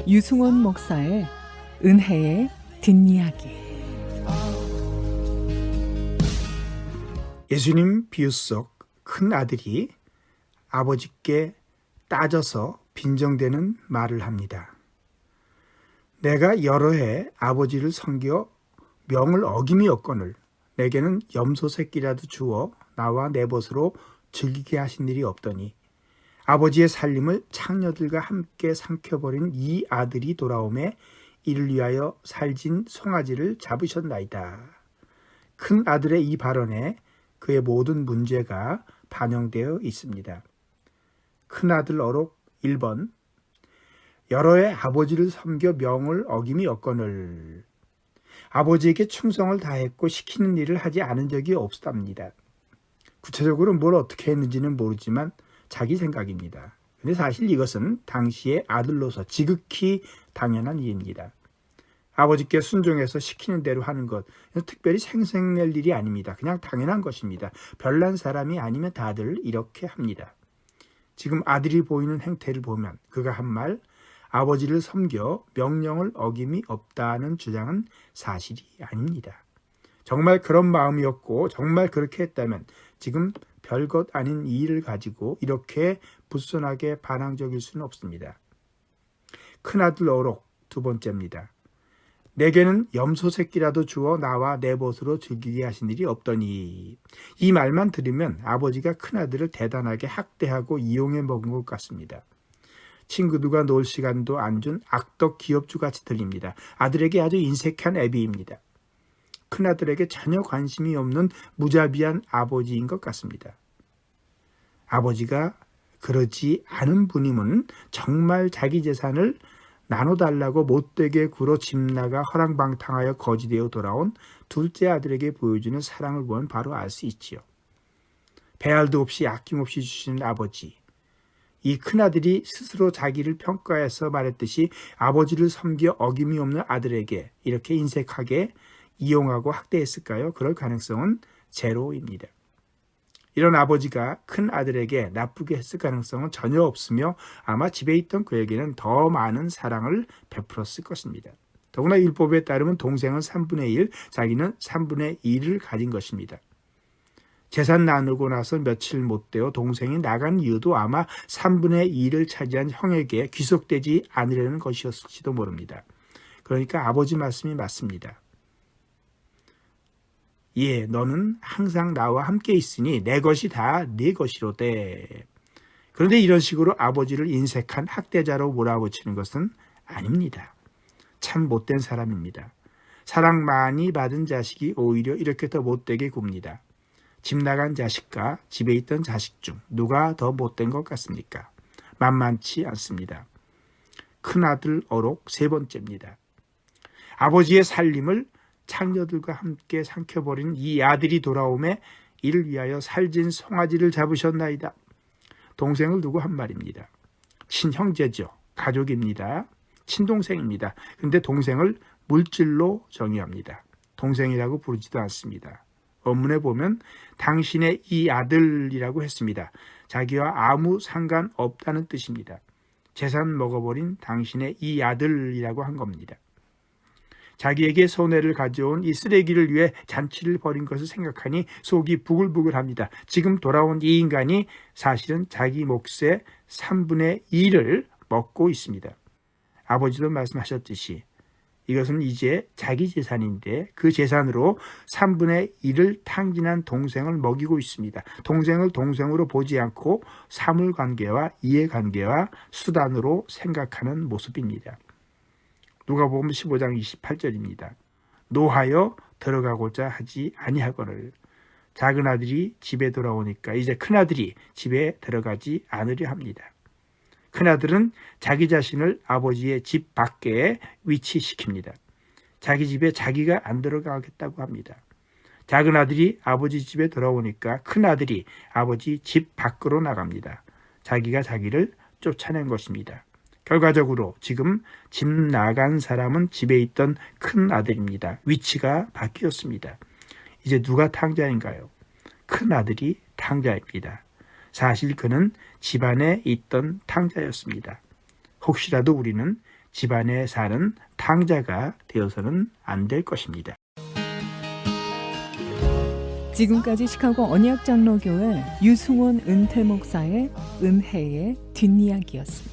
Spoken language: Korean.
유승원 목사의 은혜의 뒷이야기. 예수님 비유 속 큰 아들이 아버지께 따져서 빈정대는 말을 합니다. 내가 여러 해 아버지를 섬겨 명을 어김이 없거늘 내게는 염소 새끼라도 주어 나와 내 벗으로 즐기게 하신 일이 없더니 아버지의 살림을 창녀들과 함께 삼켜버린 이 아들이 돌아오매 이를 위하여 살진 송아지를 잡으셨나이다. 큰 아들의 이 발언에 그의 모든 문제가 반영되어 있습니다. 큰아들 어록 1번 여러 해 아버지를 섬겨 명을 어김이 없거늘 아버지에게 충성을 다했고 시키는 일을 하지 않은 적이 없답니다. 구체적으로 뭘 어떻게 했는지는 모르지만 자기 생각입니다. 근데 사실 이것은 당시의 아들로서 지극히 당연한 일입니다. 아버지께 순종해서 시키는 대로 하는 것, 특별히 생색낼 일이 아닙니다. 그냥 당연한 것입니다. 별난 사람이 아니면 다들 이렇게 합니다. 지금 아들이 보이는 행태를 보면 그가 한 말, 아버지를 섬겨 명령을 어김이 없다는 주장은 사실이 아닙니다. 정말 그런 마음이었고 정말 그렇게 했다면 지금 별것 아닌 이 일을 가지고 이렇게 불손하게 반항적일 수는 없습니다. 큰아들 어록 2번째입니다. 내게는 염소 새끼라도 주어 나와 내 벗으로 즐기게 하신 일이 없더니 이 말만 들으면 아버지가 큰아들을 대단하게 학대하고 이용해 먹은 것 같습니다. 친구들과 놀 시간도 안 준 악덕 기업주같이 들립니다. 아들에게 아주 인색한 애비입니다. 큰아들에게 전혀 관심이 없는 무자비한 아버지인 것 같습니다. 아버지가 그러지 않은 분이면 정말 자기 재산을 나눠달라고 못되게 굴어 집 나가 허랑방탕하여 거지되어 돌아온 둘째 아들에게 보여주는 사랑을 보면 바로 알 수 있지요. 배알도 없이 아낌없이 주시는 아버지. 이 큰아들이 스스로 자기를 평가해서 말했듯이 아버지를 섬겨 어김이 없는 아들에게 이렇게 인색하게 이용하고 학대했을까요? 그럴 가능성은 제로입니다. 이런 아버지가 큰 아들에게 나쁘게 했을 가능성은 전혀 없으며 아마 집에 있던 그에게는 더 많은 사랑을 베풀었을 것입니다. 더구나 율법에 따르면 동생은 3분의 1, 자기는 3분의 1을 가진 것입니다. 재산 나누고 나서 며칠 못 되어 동생이 나간 이유도 아마 3분의 1을 차지한 형에게 귀속되지 않으려는 것이었을지도 모릅니다. 그러니까 아버지 말씀이 맞습니다. 예, 너는 항상 나와 함께 있으니 내 것이 다 네 것이로되. 그런데 이런 식으로 아버지를 인색한 학대자로 몰아붙이는 것은 아닙니다. 참 못된 사람입니다. 사랑 많이 받은 자식이 오히려 이렇게 더 못되게 굽니다. 집 나간 자식과 집에 있던 자식 중 누가 더 못된 것 같습니까? 만만치 않습니다. 큰아들 어록 3번째입니다. 아버지의 살림을 창녀들과 함께 삼켜버린 이 아들이 돌아오매 이를 위하여 살진 송아지를 잡으셨나이다. 동생을 두고 한 말입니다. 친형제죠. 가족입니다. 친동생입니다. 그런데 동생을 물질로 정의합니다. 동생이라고 부르지도 않습니다. 원문에 보면 당신의 이 아들이라고 했습니다. 자기와 아무 상관없다는 뜻입니다. 재산 먹어버린 당신의 이 아들이라고 한 겁니다. 자기에게 손해를 가져온 이 쓰레기를 위해 잔치를 벌인 것을 생각하니 속이 부글부글합니다. 지금 돌아온 이 인간이 사실은 자기 몫의 3분의 1을 먹고 있습니다. 아버지도 말씀하셨듯이 이것은 이제 자기 재산인데 그 재산으로 3분의 1을 탕진한 동생을 먹이고 있습니다. 동생을 동생으로 보지 않고 사물관계와 이해관계와 수단으로 생각하는 모습입니다. 누가복음 15장 28절입니다. 노하여 들어가고자 하지 아니하거늘. 작은 아들이 집에 돌아오니까 이제 큰아들이 집에 들어가지 않으려 합니다. 큰아들은 자기 자신을 아버지의 집 밖에 위치시킵니다. 자기 집에 자기가 안 들어가겠다고 합니다. 작은 아들이 아버지 집에 돌아오니까 큰아들이 아버지 집 밖으로 나갑니다. 자기가 자기를 쫓아낸 것입니다. 결과적으로 지금 집 나간 사람은 집에 있던 큰 아들입니다. 위치가 바뀌었습니다. 이제 누가 탕자인가요? 큰 아들이 탕자입니다. 사실 그는 집안에 있던 탕자였습니다. 혹시라도 우리는 집안에 사는 탕자가 되어서는 안 될 것입니다. 지금까지 시카고 언약장로교회 유승원 은퇴 목사의 은혜의 뒷이야기였습니다.